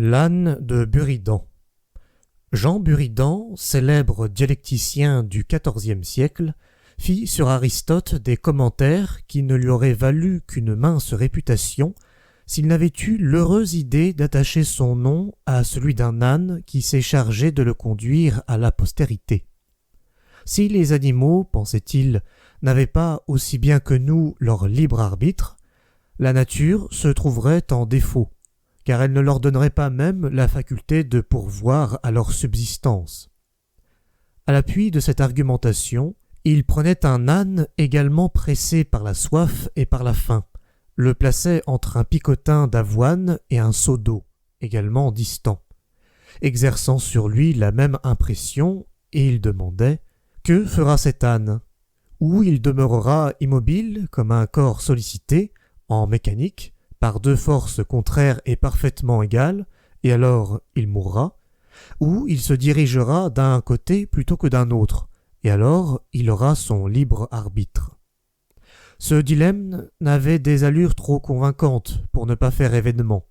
L'âne de Buridan. Jean Buridan, célèbre dialecticien du XIVe siècle, fit sur Aristote des commentaires qui ne lui auraient valu qu'une mince réputation s'il n'avait eu l'heureuse idée d'attacher son nom à celui d'un âne qui s'est chargé de le conduire à la postérité. Si les animaux, pensait-il, n'avaient pas aussi bien que nous leur libre arbitre, la nature se trouverait en défaut, car elle ne leur donnerait pas même la faculté de pourvoir à leur subsistance. À l'appui de cette argumentation, il prenait un âne également pressé par la soif et par la faim, le plaçait entre un picotin d'avoine et un seau d'eau, également distant, exerçant sur lui la même impression, et il demandait « Que fera cet âne ?» Ou il demeurera immobile comme un corps sollicité, en mécanique, par deux forces contraires et parfaitement égales, et alors il mourra, ou il se dirigera d'un côté plutôt que d'un autre, et alors il aura son libre arbitre. Ce dilemme n'avait des allures trop convaincantes pour ne pas faire événement.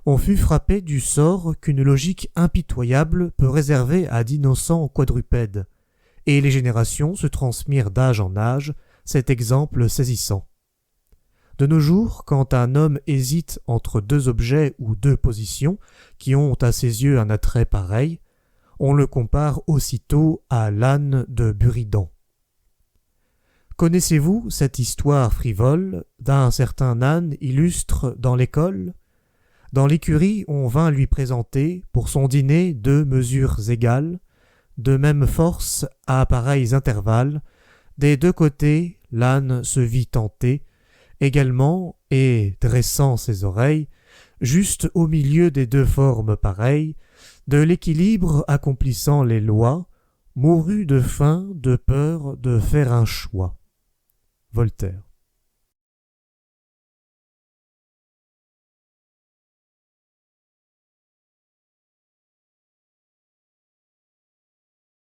On fut frappé du sort qu'une logique impitoyable peut réserver à d'innocents quadrupèdes, et les générations se transmirent d'âge en âge, cet exemple saisissant. De nos jours, quand un homme hésite entre deux objets ou deux positions qui ont à ses yeux un attrait pareil, on le compare aussitôt à l'âne de Buridan. Connaissez-vous cette histoire frivole d'un certain âne illustre dans l'école ? Dans l'écurie, on vint lui présenter, pour son dîner, deux mesures égales, de même force à pareils intervalles. Des deux côtés, l'âne se vit tenter, également, et dressant ses oreilles, juste au milieu des deux formes pareilles, de l'équilibre accomplissant les lois, mourut de faim, de peur de faire un choix. Voltaire.